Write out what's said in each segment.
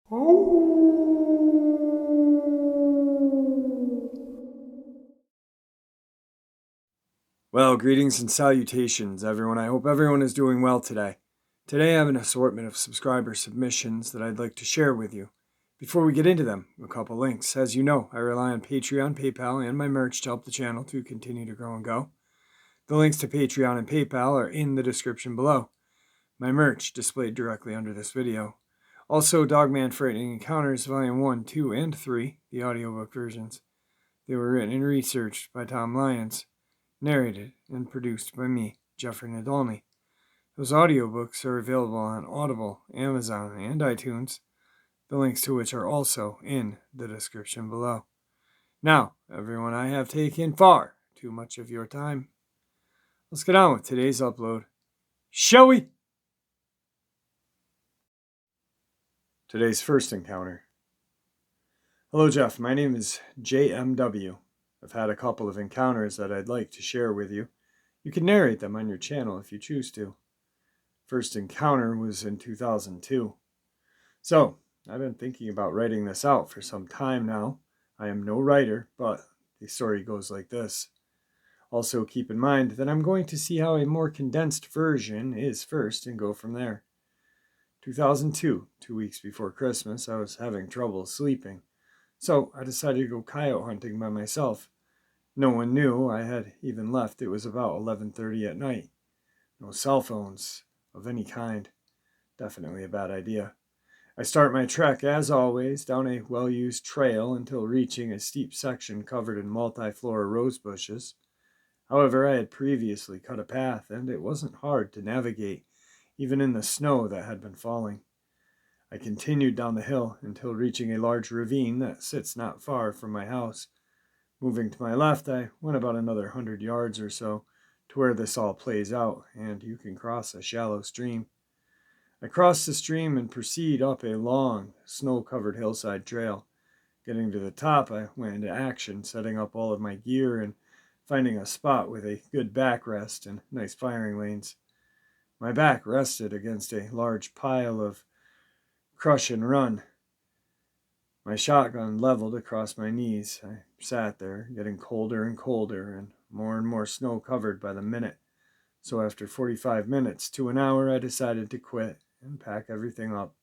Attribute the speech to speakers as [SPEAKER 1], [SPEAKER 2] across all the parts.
[SPEAKER 1] Well, greetings and salutations, everyone. I hope everyone is doing well today. Today I have an assortment of subscriber submissions that I'd like to share with you. Before we get into them, a couple links. As you know, I rely on Patreon, PayPal, and my merch to help the channel to continue to grow and go. The links to Patreon and PayPal are in the description below. My merch displayed directly under this video. Also, Dogman Frightening Encounters Volume 1, 2, and 3, the audiobook versions. They were written and researched by Tom Lyons, narrated and produced by me, Jeffrey Nadolny. Those audiobooks are available on Audible, Amazon, and iTunes, the links to which are also in the description below. Now, everyone, I have taken far too much of your time. Let's get on with today's upload, shall we? Today's first encounter. Hello, Jeff. My name is JMW. I've had a couple of encounters that I'd like to share with you. You can narrate them on your channel if you choose to. First encounter was in 2002. So, I've been thinking about writing this out for some time now. I am no writer, but the story goes like this. Also, keep in mind that I'm going to see how a more condensed version is first and go from there. 2002, 2 weeks before Christmas, I was having trouble sleeping. So, I decided to go coyote hunting by myself. No one knew I had even left. It was about 11:30 at night. No cell phones of any kind. Definitely a bad idea. I start my trek, as always, down a well-used trail until reaching a steep section covered in multiflora rose bushes. However, I had previously cut a path, and it wasn't hard to navigate, even in the snow that had been falling. I continued down the hill until reaching a large ravine that sits not far from my house. Moving to my left, I went about another 100 yards or so to where this all plays out, and you can cross a shallow stream. I crossed the stream and proceed up a long, snow-covered hillside trail. Getting to the top, I went into action, setting up all of my gear and finding a spot with a good backrest and nice firing lanes. My back rested against a large pile of crush and run. My shotgun leveled across my knees. I sat there, getting colder and colder and more snow covered by the minute. So after 45 minutes to an hour, I decided to quit and pack everything up.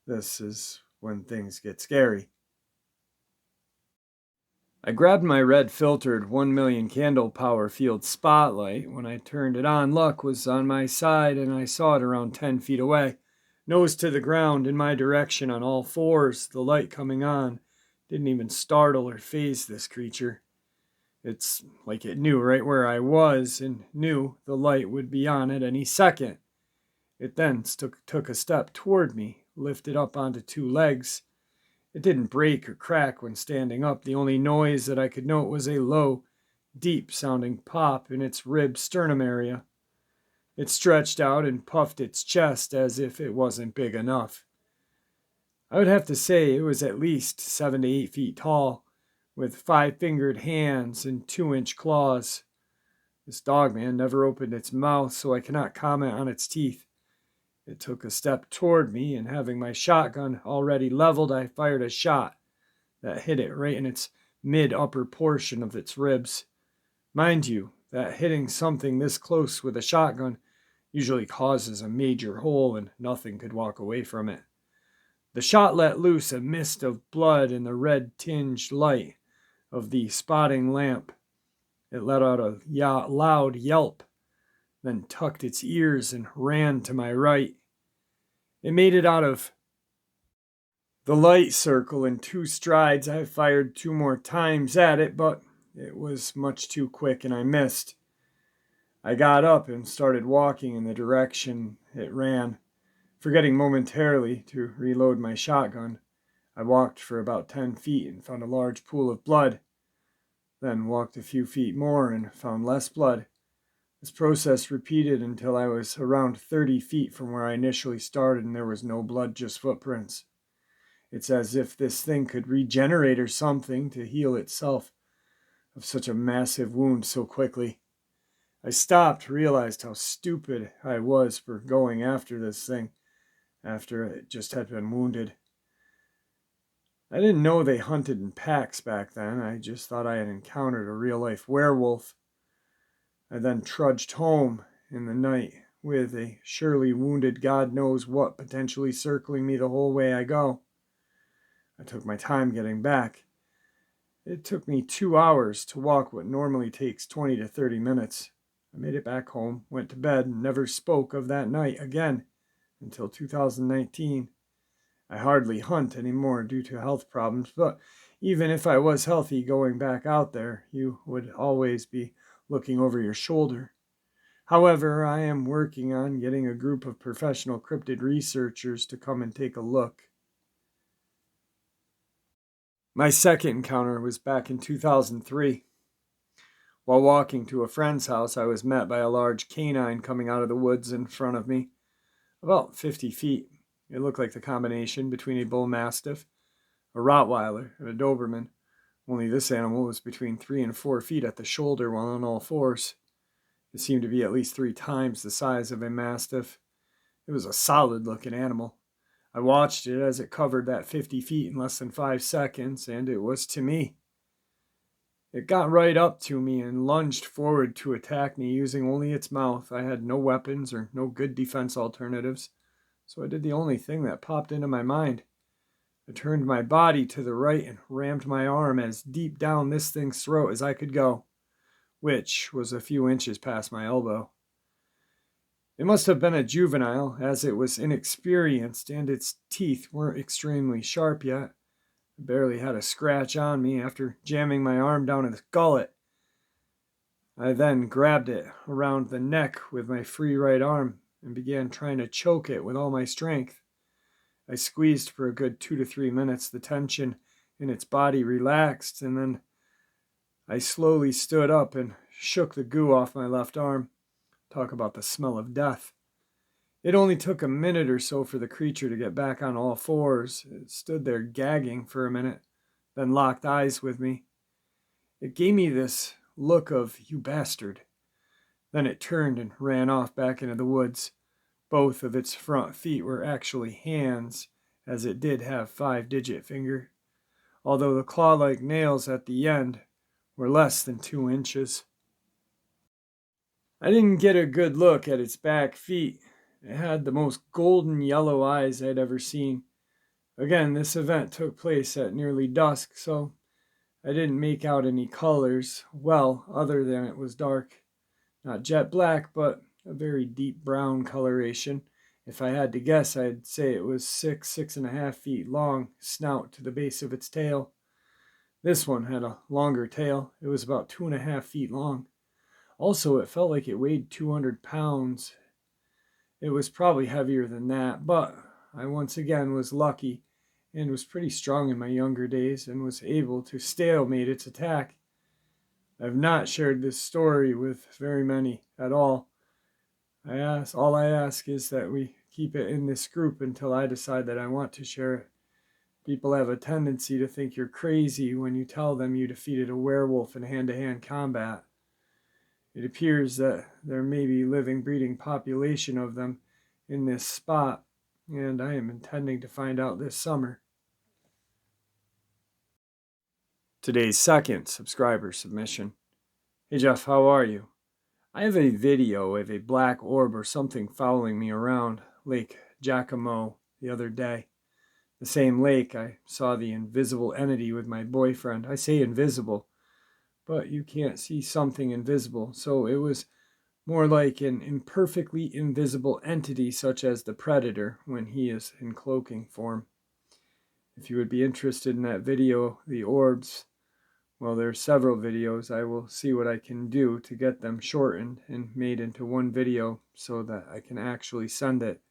[SPEAKER 1] This is when things get scary. I grabbed my red filtered 1,000,000 candle power field spotlight. When I turned it on, luck was on my side and I saw it around 10 feet away. Nose to the ground in my direction on all fours, the light coming on didn't even startle or faze this creature. It's like it knew right where I was and knew the light would be on at any second. It then took a step toward me, lifted up onto two legs. It didn't break or crack when standing up. The only noise that I could note was a low, deep-sounding pop in its rib sternum area. It stretched out and puffed its chest as if it wasn't big enough. I would have to say it was at least 7 to 8 feet tall, with 5-fingered hands and 2-inch claws. This dogman never opened its mouth, so I cannot comment on its teeth. It took a step toward me, and having my shotgun already leveled, I fired a shot that hit it right in its mid-upper portion of its ribs. Mind you, that hitting something this close with a shotgun usually causes a major hole and nothing could walk away from it. The shot let loose a mist of blood in the red-tinged light of the spotting lamp. It let out a loud yelp, then tucked its ears and ran to my right. It made it out of the light circle in 2 strides. I fired 2 more times at it, but it was much too quick and I missed. I got up and started walking in the direction it ran, forgetting momentarily to reload my shotgun. I walked for about 10 feet and found a large pool of blood, then walked a few feet more and found less blood. This process repeated until I was around 30 feet from where I initially started and there was no blood, just footprints. It's as if this thing could regenerate or something to heal itself of such a massive wound so quickly. I stopped, realized how stupid I was for going after this thing after it just had been wounded. I didn't know they hunted in packs back then. I just thought I had encountered a real-life werewolf. I then trudged home in the night with a surely wounded God knows what potentially circling me the whole way I go. I took my time getting back. It took me 2 hours to walk what normally takes 20 to 30 minutes. I made it back home, went to bed, and never spoke of that night again until 2019. I hardly hunt anymore due to health problems, but even if I was healthy going back out there, you would always be looking over your shoulder. However, I am working on getting a group of professional cryptid researchers to come and take a look. My second encounter was back in 2003. While walking to a friend's house, I was met by a large canine coming out of the woods in front of me, about 50 feet. It looked like the combination between a bull mastiff, a Rottweiler, and a Doberman, only this animal was between 3 and 4 feet at the shoulder while on all fours. It seemed to be at least 3 times the size of a mastiff. It was a solid-looking animal. I watched it as it covered that 50 feet in less than 5 seconds, and it was to me. It got right up to me and lunged forward to attack me using only its mouth. I had no weapons or no good defense alternatives, so I did the only thing that popped into my mind. I turned my body to the right and rammed my arm as deep down this thing's throat as I could go, which was a few inches past my elbow. It must have been a juvenile, as it was inexperienced and its teeth weren't extremely sharp yet. I barely had a scratch on me after jamming my arm down its gullet. I then grabbed it around the neck with my free right arm and began trying to choke it with all my strength. I squeezed for a good 2 to 3 minutes. The tension in its body relaxed, and then I slowly stood up and shook the goo off my left arm. Talk about the smell of death. It only took a minute or so for the creature to get back on all fours. It stood there gagging for a minute, then locked eyes with me. It gave me this look of, "You bastard." Then it turned and ran off back into the woods. Both of its front feet were actually hands, as it did have 5-digit finger, although the claw-like nails at the end were less than 2 inches. I didn't get a good look at its back feet. It had the most golden yellow eyes I'd ever seen. Again, this event took place at nearly dusk, so I didn't make out any colors, well, other than it was dark. Not jet black, but a very deep brown coloration. If I had to guess, I'd say it was 6.5 feet long, snout to the base of its tail. This one had a longer tail. It was about 2.5 feet long. Also, it felt like it weighed 200 pounds. It was probably heavier than that, but I once again was lucky and was pretty strong in my younger days and was able to stalemate its attack. I've not shared this story with very many at all. All I ask is that we keep it in this group until I decide that I want to share it. People have a tendency to think you're crazy when you tell them you defeated a werewolf in hand-to-hand combat. It appears that there may be living, breeding population of them in this spot, and I am intending to find out this summer. Today's second subscriber submission. Hey Jeff, how are you? I have a video of a black orb or something following me around Lake Giacomo the other day. The same lake I saw the invisible entity with my boyfriend. I say invisible, but you can't see something invisible, so it was more like an imperfectly invisible entity such as the predator when he is in cloaking form. If you would be interested in that video, the Orbs, well, there are several videos. I will see what I can do to get them shortened and made into one video so that I can actually send it,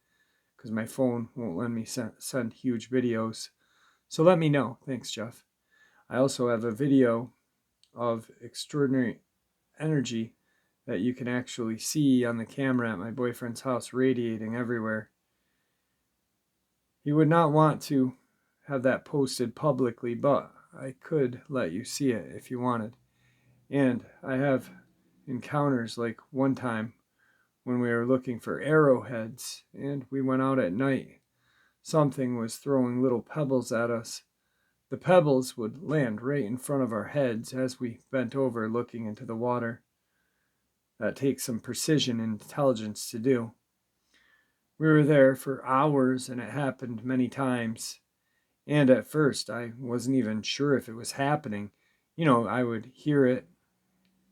[SPEAKER 1] because my phone won't let me send huge videos. So let me know. Thanks, Jeff. I also have a video of extraordinary energy that you can actually see on the camera at my boyfriend's house radiating everywhere. He would not want to have that posted publicly, but I could let you see it if you wanted. And I have encounters like one time when we were looking for arrowheads and we went out at night. Something was throwing little pebbles at us. The pebbles would land right in front of our heads as we bent over looking into the water. That takes some precision and intelligence to do. We were there for hours and it happened many times. And at first, I wasn't even sure if it was happening. I would hear it.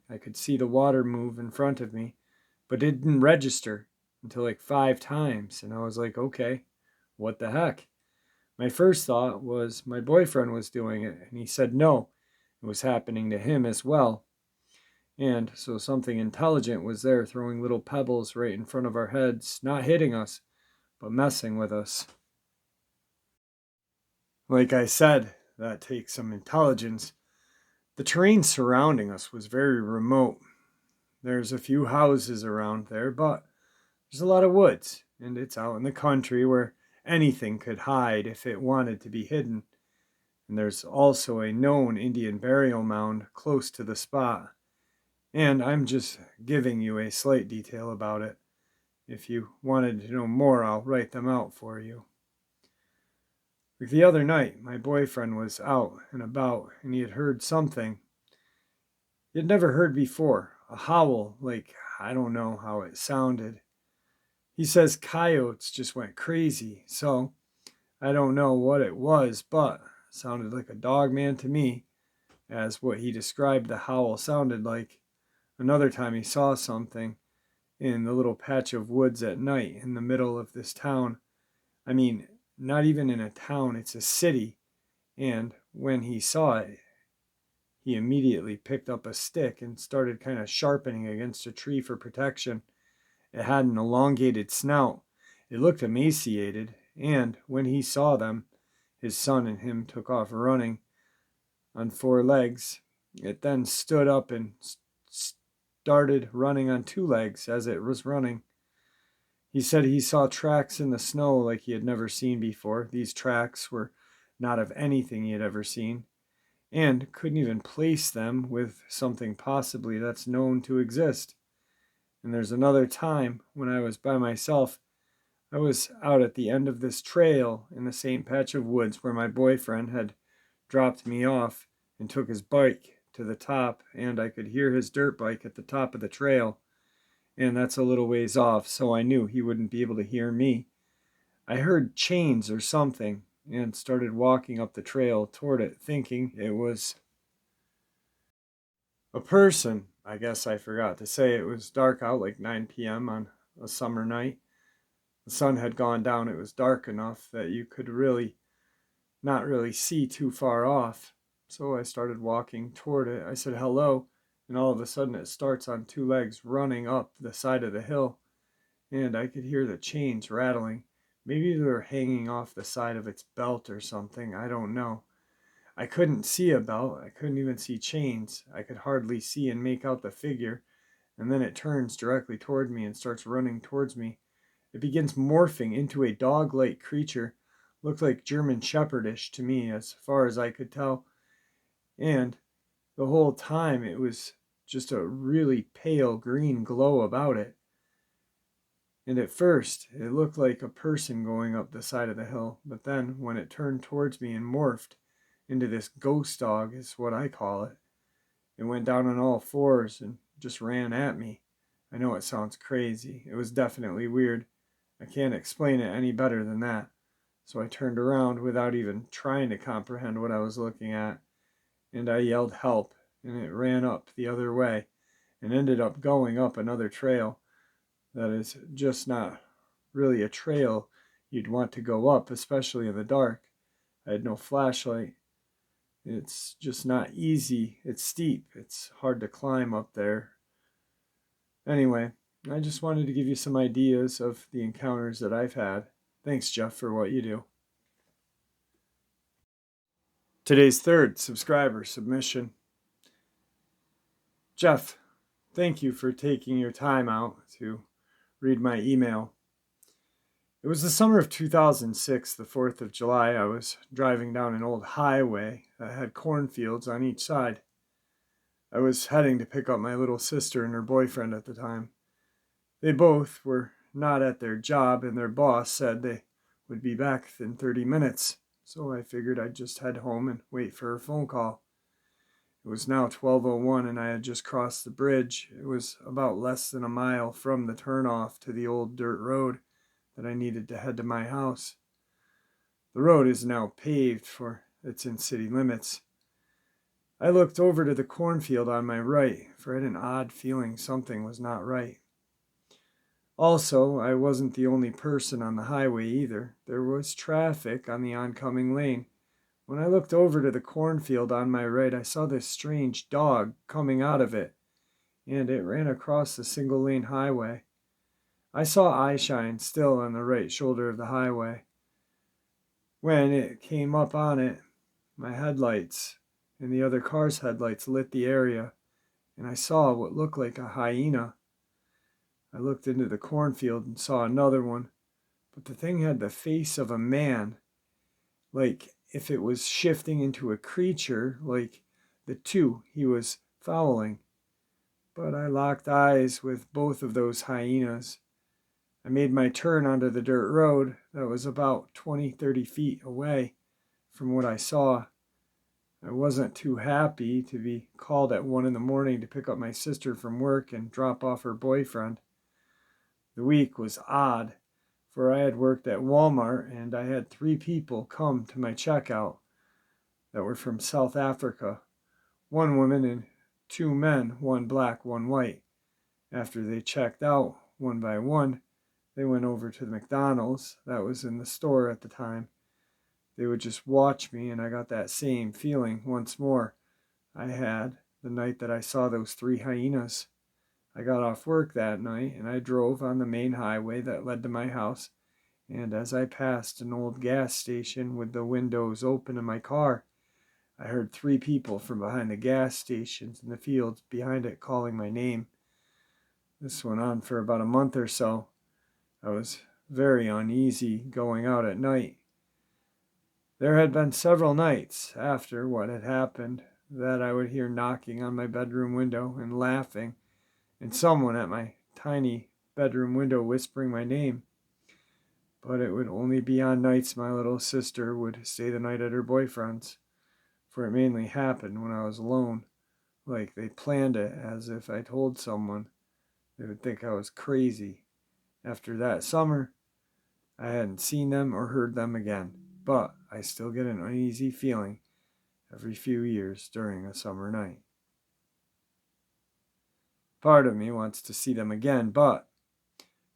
[SPEAKER 1] I could see the water move in front of me, but it didn't register until like 5 times. And I was like, okay, what the heck? My first thought was my boyfriend was doing it, and he said no, it was happening to him as well. And so something intelligent was there throwing little pebbles right in front of our heads, not hitting us, but messing with us. Like I said, that takes some intelligence. The terrain surrounding us was very remote. There's a few houses around there, but there's a lot of woods, and it's out in the country where anything could hide if it wanted to be hidden. And there's also a known Indian burial mound close to the spot. And I'm just giving you a slight detail about it. If you wanted to know more, I'll write them out for you. Like the other night, my boyfriend was out and about, and he had heard something he had never heard before, a howl, like I don't know how it sounded. He says coyotes just went crazy, so I don't know what it was, but it sounded like a dogman to me, as what he described the howl sounded like. Another time he saw something in the little patch of woods at night in the middle of this town. I mean, not even in a town, it's a city. And when he saw it, he immediately picked up a stick and started kind of sharpening against a tree for protection. It had an elongated snout. It looked emaciated, and when he saw them, his son and him took off running on 4 legs. It then stood up and started running on 2 legs as it was running. He said he saw tracks in the snow like he had never seen before. These tracks were not of anything he had ever seen, and couldn't even place them with something possibly that's known to exist. And there's another time when I was by myself. I was out at the end of this trail in the same patch of woods where my boyfriend had dropped me off and took his bike to the top, and I could hear his dirt bike at the top of the trail. And that's a little ways off, so I knew he wouldn't be able to hear me. I heard chains or something and started walking up the trail toward it, thinking it was a person. I guess I forgot to say it was dark out, like 9 p.m. on a summer night. The sun had gone down. It was dark enough that you could not really see too far off. So I started walking toward it. I said hello, and all of a sudden it starts on 2 legs running up the side of the hill, and I could hear the chains rattling. Maybe they were hanging off the side of its belt or something. I don't know. I couldn't see a belt. I couldn't even see chains. I could hardly see and make out the figure, and then it turns directly toward me and starts running towards me. It begins morphing into a dog-like creature. Looked like German Shepherdish to me as far as I could tell. And the whole time it was just a really pale green glow about it. And at first it looked like a person going up the side of the hill, but then when it turned towards me and morphed into this ghost dog is what I call it, it went down on all 4s and just ran at me. I know it sounds crazy. It was definitely weird. I can't explain it any better than that. So I turned around without even trying to comprehend what I was looking at, and I yelled help, and it ran up the other way and ended up going up another trail that is just not really a trail you'd want to go up, especially in the dark. I had no flashlight. It's just not easy. It's steep. It's hard to climb up there. Anyway, I just wanted to give you some ideas of the encounters that I've had. Thanks, Jeff, for what you do. Today's 3rd subscriber submission. Jeff, thank you for taking your time out to read my email. It was the summer of 2006, the 4th of July. I was driving down an old highway that had cornfields on each side. I was heading to pick up my little sister and her boyfriend at the time. They both were not at their job, and their boss said they would be back in 30 minutes. so I figured I'd just head home and wait for her phone call. It was now 12:01 and I had just crossed the bridge. It was about less than a mile from the turnoff to the old dirt road that I needed to head to my house. The road is now paved, for it's in city limits. I looked over to the cornfield on my right, for I had an odd feeling something was not right. Also, I wasn't the only person on the highway either. There was traffic on the oncoming lane. When I looked over to the cornfield on my right, I saw this strange dog coming out of it, and it ran across the single-lane highway. I saw eyeshine still on the right shoulder of the highway. When it came up on it, my headlights and the other car's headlights lit the area, and I saw what looked like a hyena. I looked into the cornfield and saw another one, but the thing had the face of a man, like if it was shifting into a creature, like the two he was fouling. But I locked eyes with both of those hyenas. I made my turn onto the dirt road that was about 20-30 feet away from what I saw. I wasn't too happy to be called at 1 a.m. to pick up my sister from work and drop off her boyfriend. The week was odd, for I had worked at Walmart and I had 3 people come to my checkout that were from South Africa. 1 woman and 2 men, 1 black, 1 white. After they checked out, one by one, they went over to the McDonald's that was in the store at the time. They would just watch me, and I got that same feeling once more I had the night that I saw those 3 hyenas. I got off work that night, and I drove on the main highway that led to my house, and as I passed an old gas station with the windows open in my car, I heard 3 people from behind the gas stations in the fields behind it calling my name. This went on for about a month or so. I was very uneasy going out at night. There had been several nights after what had happened that I would hear knocking on my bedroom window and laughing, and someone at my tiny bedroom window whispering my name. But it would only be on nights my little sister would stay the night at her boyfriend's, for it mainly happened when I was alone, like they planned it as if I told someone. They would think I was crazy. After that summer, I hadn't seen them or heard them again, but I still get an uneasy feeling every few years during a summer night. Part of me wants to see them again, but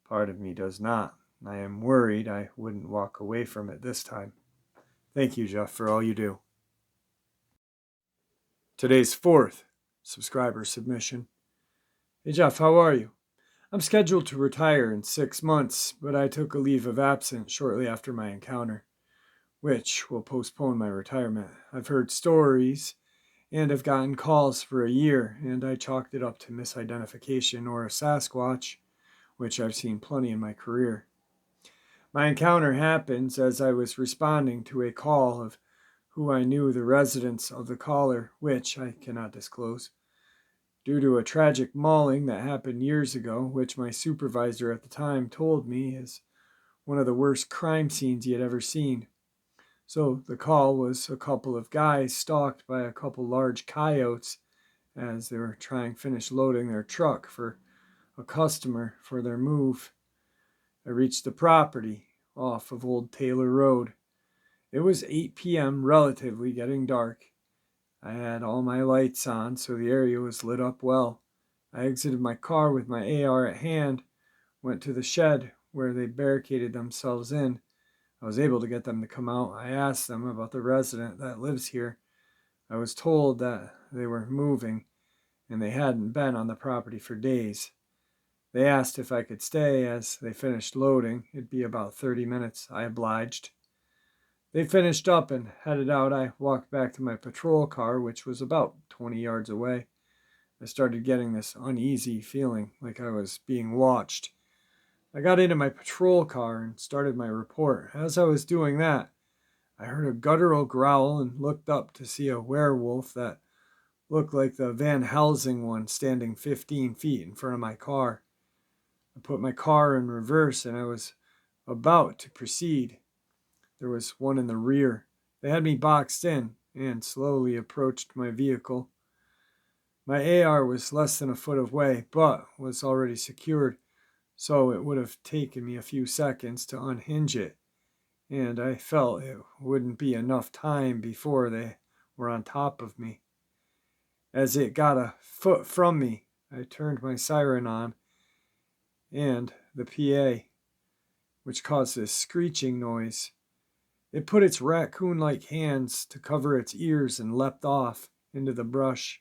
[SPEAKER 1] part of me does not. I am worried I wouldn't walk away from it this time. Thank you, Jeff, for all you do. Today's 4th subscriber submission. Hey, Jeff, how are you? I'm scheduled to retire in 6 months, but I took a leave of absence shortly after my encounter, which will postpone my retirement. I've heard stories and have gotten calls for a year, and I chalked it up to misidentification or a Sasquatch, which I've seen plenty in my career. My encounter happens as I was responding to a call of who I knew the residence of the caller, which I cannot disclose, due to a tragic mauling that happened years ago, which my supervisor at the time told me is one of the worst crime scenes he had ever seen. So the call was a couple of guys stalked by a couple large coyotes as they were trying to finish loading their truck for a customer for their move. I reached the property off of Old Taylor Road. It was 8 p.m., relatively getting dark. I had all my lights on, so the area was lit up well. I exited my car with my AR at hand, went to the shed where they barricaded themselves in. I was able to get them to come out. I asked them about the resident that lives here. I was told that they were moving, and they hadn't been on the property for days. They asked if I could stay as they finished loading. It'd be about 30 minutes. I obliged. They finished up and headed out. I walked back to my patrol car, which was about 20 yards away. I started getting this uneasy feeling like I was being watched. I got into my patrol car and started my report. As I was doing that, I heard a guttural growl and looked up to see a werewolf that looked like the Van Helsing one standing 15 feet in front of my car. I put my car in reverse and I was about to proceed. There was one in the rear. They had me boxed in and slowly approached my vehicle. My AR was less than a foot away, but was already secured, so it would have taken me a few seconds to unhinge it, and I felt it wouldn't be enough time before they were on top of me. As it got a foot from me, I turned my siren on, and the PA, which caused this screeching noise, it put its raccoon-like hands to cover its ears and leapt off into the brush.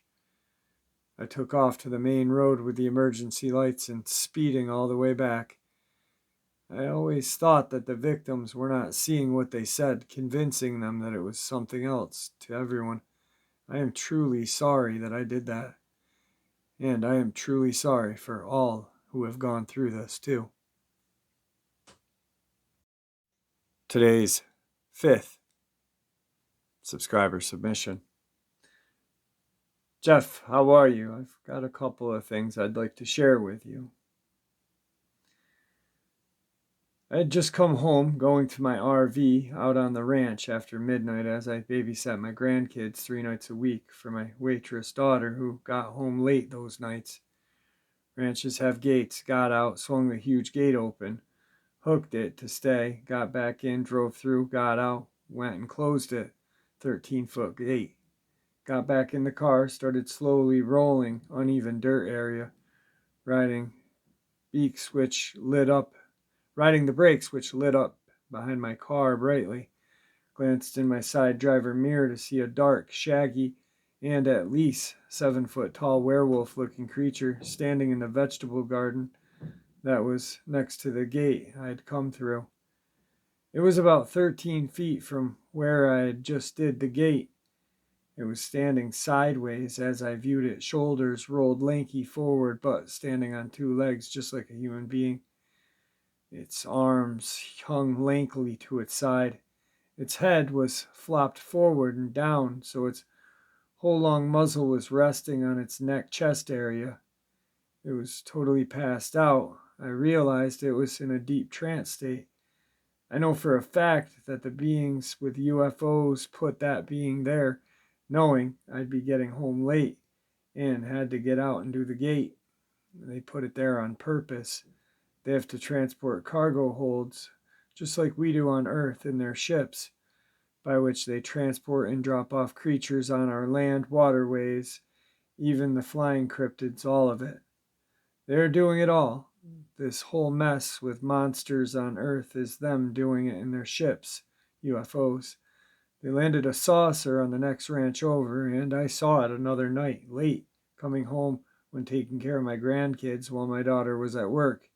[SPEAKER 1] I took off to the main road with the emergency lights and speeding all the way back. I always thought that the victims were not seeing what they said, convincing them that it was something else to everyone. I am truly sorry that I did that. And I am truly sorry for all who have gone through this too. Today's 5th subscriber submission. Jeff, how are you? I've got a couple of things I'd like to share with you. I had just come home going to my RV out on the ranch after midnight as I babysat my grandkids 3 nights a week for my waitress daughter who got home late those nights. Ranches have gates. Got out, swung the huge gate open, hooked it to stay, got back in, drove through, got out, went and closed it. 13-foot gate. Got back in the car, started slowly rolling uneven dirt area, riding the brakes which lit up behind my car brightly. Glanced in my side driver mirror to see a dark, shaggy, and at least 7-foot tall werewolf-looking creature standing in the vegetable garden that was next to the gate I'd come through. It was about 13 feet from where I had just did the gate. It was standing sideways as I viewed it, shoulders rolled lanky forward, but standing on 2 legs just like a human being. Its arms hung lankily to its side. Its head was flopped forward and down, so its whole long muzzle was resting on its neck-chest area. It was totally passed out. I realized it was in a deep trance state. I know for a fact that the beings with UFOs put that being there, knowing I'd be getting home late and had to get out and do the gate. They put it there on purpose. They have to transport cargo holds, just like we do on Earth in their ships, by which they transport and drop off creatures on our land waterways, even the flying cryptids, all of it. They're doing it all. This whole mess with monsters on Earth is them doing it in their ships, UFOs. They landed a saucer on the next ranch over, and I saw it another night, late, coming home when taking care of my grandkids while my daughter was at work.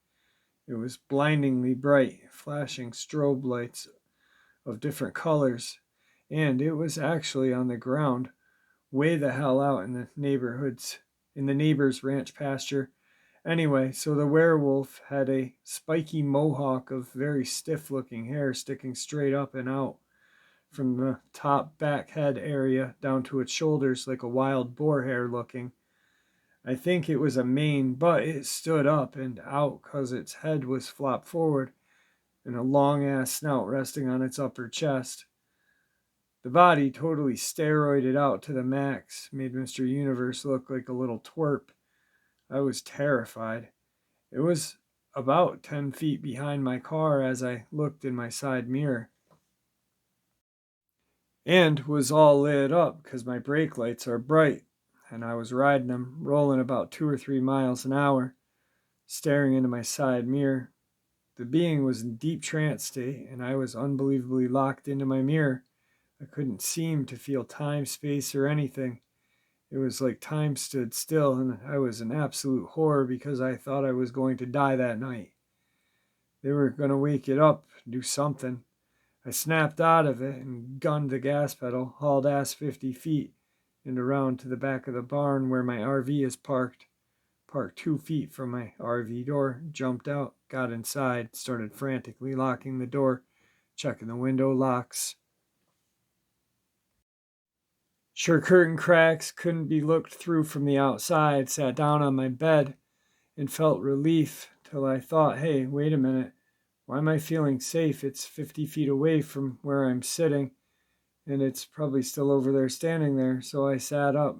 [SPEAKER 1] It was blindingly bright, flashing strobe lights of different colors, and it was actually on the ground, way the hell out in the neighbor's ranch pasture. Anyway, so the werewolf had a spiky mohawk of very stiff-looking hair sticking straight up and out from the top back head area down to its shoulders like a wild boar hair looking. I think it was a mane, but it stood up and out because its head was flopped forward and a long-ass snout resting on its upper chest. The body, totally steroided out to the max, made Mr. Universe look like a little twerp. I was terrified. It was about 10 feet behind my car as I looked in my side mirror, and was all lit up because my brake lights are bright, and I was riding them, rolling about 2 or 3 miles an hour, staring into my side mirror. The being was in deep trance state, and I was unbelievably locked into my mirror. I couldn't seem to feel time, space, or anything. It was like time stood still, and I was in absolute horror because I thought I was going to die that night. They were going to wake it up, do something. I snapped out of it and gunned the gas pedal, hauled ass 50 feet, and around to the back of the barn where my RV is parked. Parked 2 feet from my RV door, jumped out, got inside, started frantically locking the door, checking the window locks. Sure curtain cracks couldn't be looked through from the outside, sat down on my bed and felt relief till I thought, hey, wait a minute, why am I feeling safe? It's 50 feet away from where I'm sitting, and it's probably still over there standing there, so I sat up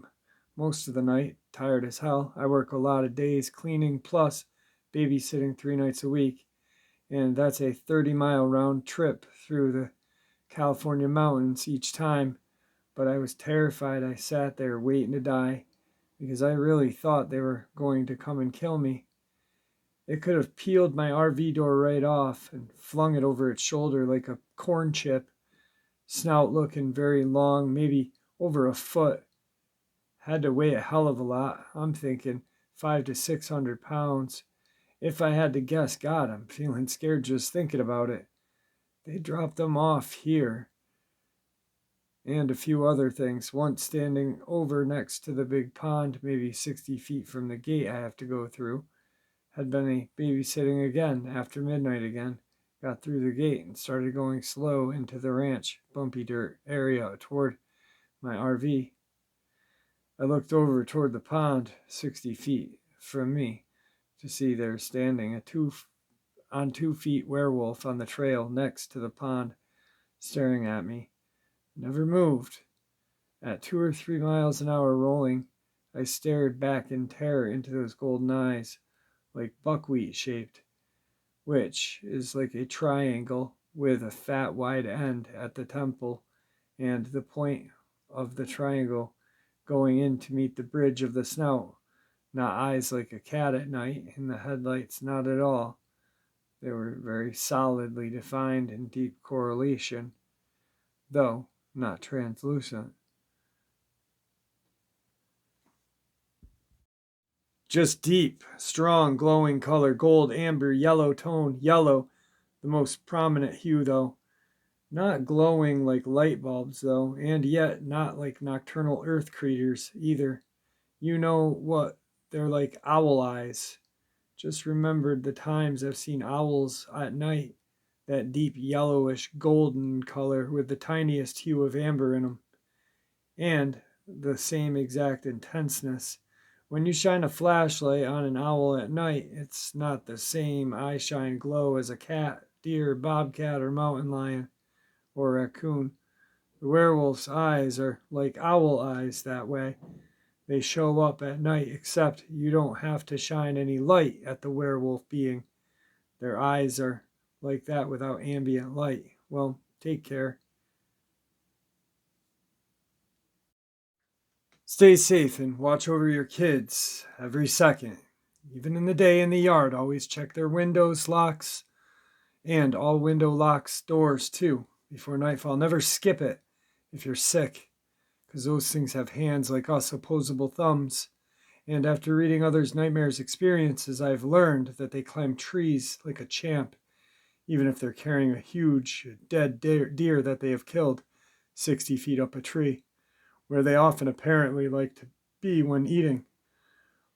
[SPEAKER 1] most of the night, tired as hell. I work a lot of days cleaning plus babysitting 3 nights a week, and that's a 30-mile round trip through the California mountains each time. But I was terrified. I sat there waiting to die because I really thought they were going to come and kill me. It could have peeled my RV door right off and flung it over its shoulder like a corn chip, snout looking very long, maybe over a foot. Had to weigh a hell of a lot. I'm thinking 500 to 600 pounds. If I had to guess, God, I'm feeling scared just thinking about it. They dropped them off here. And a few other things. Once standing over next to the big pond, maybe 60 feet from the gate I have to go through. Had been a babysitting again after midnight again. Got through the gate and started going slow into the ranch, bumpy dirt area toward my RV. I looked over toward the pond, 60 feet from me, to see there standing a 2 feet werewolf on the trail next to the pond, staring at me. Never moved. At 2 or 3 miles an hour rolling, I stared back in terror into those golden eyes, like buckwheat shaped, which is like a triangle with a fat wide end at the temple and the point of the triangle going in to meet the bridge of the snout. Not eyes like a cat at night in the headlights, not at all. They were very solidly defined in deep correlation, though not translucent. Just deep, strong, glowing color, gold, amber, yellow tone, yellow, the most prominent hue though. Not glowing like light bulbs though, and yet not like nocturnal earth creatures either. You know what? They're like owl eyes. Just remembered the times I've seen owls at night, that deep yellowish golden color with the tiniest hue of amber in them. And the same exact intenseness. When you shine a flashlight on an owl at night, it's not the same eye shine glow as a cat, deer, bobcat, or mountain lion, or raccoon. The werewolf's eyes are like owl eyes that way. They show up at night, except you don't have to shine any light at the werewolf being. Their eyes are like that without ambient light. Well, take care. Stay safe and watch over your kids every second. Even in the day in the yard, always check their windows, locks, and all window locks, doors too, before nightfall. Never skip it if you're sick, because those things have hands like us, opposable thumbs. And after reading others' nightmares experiences, I've learned that they climb trees like a champ, even if they're carrying a huge dead deer that they have killed 60 feet up a tree, where they often apparently like to be when eating.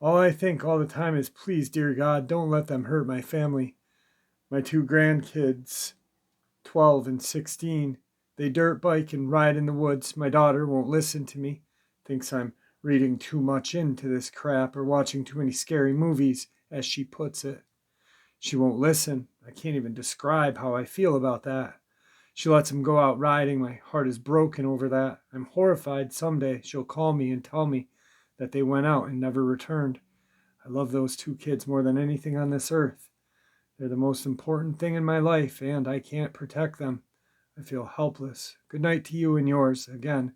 [SPEAKER 1] All I think all the time is, please, dear God, don't let them hurt my family. My 2 grandkids, 12 and 16, they dirt bike and ride in the woods. My daughter won't listen to me, thinks I'm reading too much into this crap or watching too many scary movies, as she puts it. She won't listen. I can't even describe how I feel about that. She lets him go out riding. My heart is broken over that. I'm horrified someday she'll call me and tell me that they went out and never returned. I love those 2 kids more than anything on this earth. They're the most important thing in my life, and I can't protect them. I feel helpless. Good night to you and yours. Again,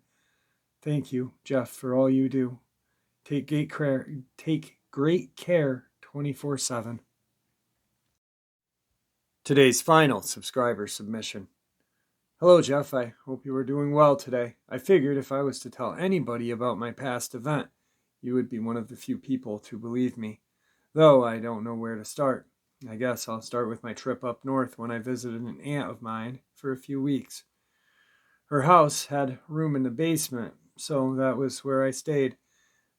[SPEAKER 1] thank you, Jeff, for all you do. Take great care 24/7. Today's final subscriber submission. Hello, Jeff. I hope you are doing well today. I figured if I was to tell anybody about my past event, you would be one of the few people to believe me, though I don't know where to start. I guess I'll start with my trip up north when I visited an aunt of mine for a few weeks. Her house had room in the basement, so that was where I stayed.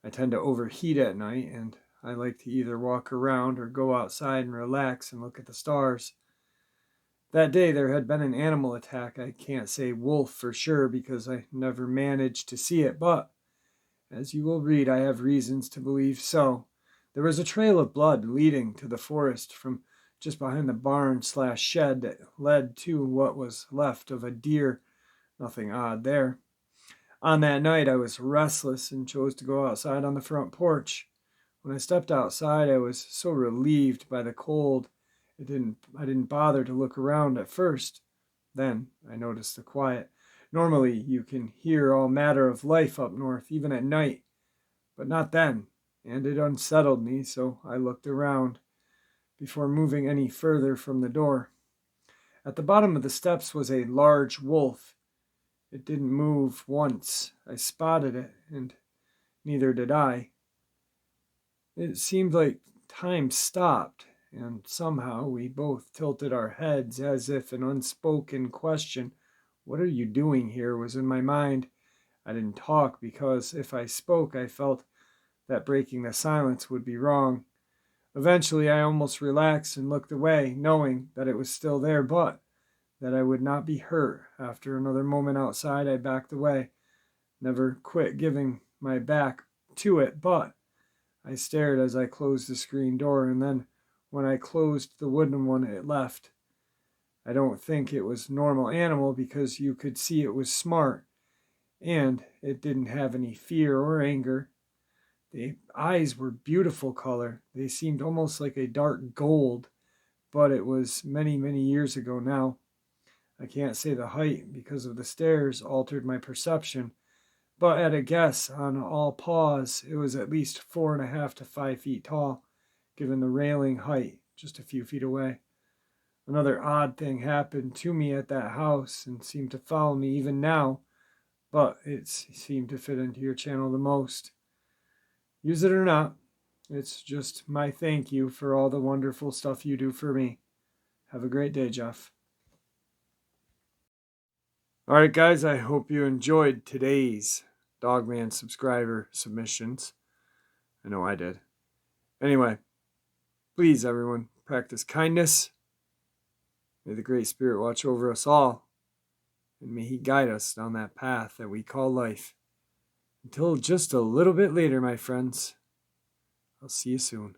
[SPEAKER 1] I tend to overheat at night, and I like to either walk around or go outside and relax and look at the stars. That day there had been an animal attack. I can't say wolf for sure because I never managed to see it, but as you will read, I have reasons to believe so. There was a trail of blood leading to the forest from just behind the barn/shed that led to what was left of a deer Nothing odd there. On that night, I was restless and chose to go outside on the front porch. When I stepped outside, I was so relieved by the cold. I didn't bother to look around at first. Then I noticed the quiet. Normally, you can hear all matter of life up north, even at night, but not then, and it unsettled me, so I looked around before moving any further from the door. At the bottom of the steps was a large wolf. It didn't move once. I spotted it, and neither did I. It seemed like time stopped, and somehow we both tilted our heads as if an unspoken question, "What are you doing here?" was in my mind. I didn't talk because if I spoke, I felt that breaking the silence would be wrong. Eventually, I almost relaxed and looked away, knowing that it was still there, but that I would not be hurt. After another moment outside, I backed away. Never quit giving my back to it, but I stared as I closed the screen door, and then when I closed the wooden one, it left. I don't think it was normal animal because you could see it was smart, and it didn't have any fear or anger. The eyes were beautiful color. They seemed almost like a dark gold, but it was many, many years ago now. I can't say the height because of the stairs altered my perception, but at a guess on all paws, it was at least 4.5 to 5 feet tall, given the railing height just a few feet away. Another odd thing happened to me at that house and seemed to follow me even now, but it seemed to fit into your channel the most. Use it or not, it's just my thank you for all the wonderful stuff you do for me. Have a great day, Jeff. All right, guys, I hope you enjoyed today's Dogman subscriber submissions. I know I did. Anyway, please, everyone, practice kindness. May the Great Spirit watch over us all, and may He guide us down that path that we call life. Until just a little bit later, my friends. I'll see you soon.